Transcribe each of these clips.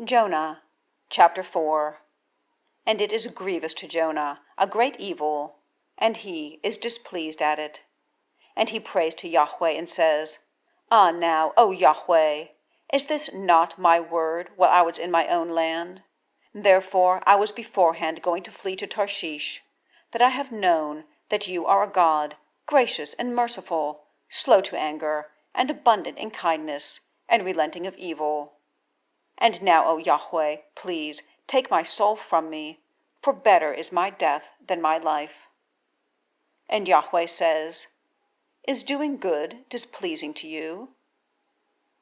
Jonah, chapter 4. And it is grievous to Jonah, a great evil, and he is displeased at it. And he prays to Yahweh and says, Ah now, O Yahweh, is this not my word while I was in my own land? Therefore I was beforehand going to flee to Tarshish, that I have known that you are a God, gracious and merciful, slow to anger, and abundant in kindness, and relenting of evil. And now, O Yahweh, please take my soul from me, for better is my death than my life. And Yahweh says, Is doing good displeasing to you?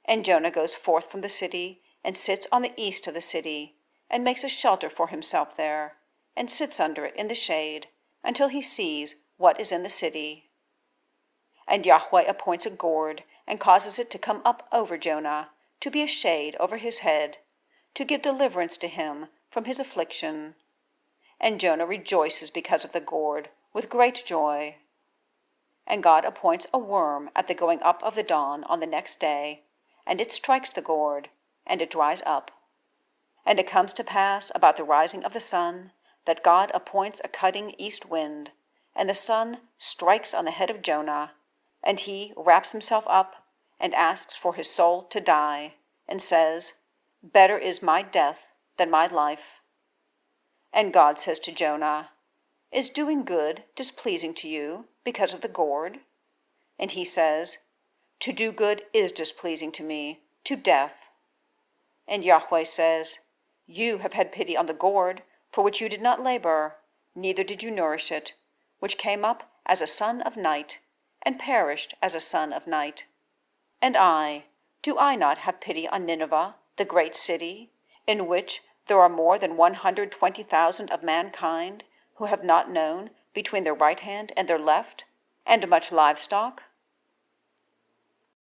And Jonah goes forth from the city, and sits on the east of the city, and makes a shelter for himself there, and sits under it in the shade, until he sees what is in the city. And Yahweh appoints a gourd, and causes it to come up over Jonah, to be a shade over his head, to give deliverance to him from his affliction. And Jonah rejoices because of the gourd, with great joy. And God appoints a worm at the going up of the dawn on the next day, and it strikes the gourd, and it dries up. And it comes to pass about the rising of the sun, that God appoints a cutting east wind, and the sun strikes on the head of Jonah, and he wraps himself up, and asks for his soul to die, and says, Better is my death than my life. And God says to Jonah, Is doing good displeasing to you because of the gourd? And he says, To do good is displeasing to me, to death. And Yahweh says, You have had pity on the gourd, for which you did not labor, neither did you nourish it, which came up as a son of night, and perished as a son of night. And do I not have pity on Nineveh, the great city, in which there are more than 120,000 of mankind, who have not known between their right hand and their left, and much livestock?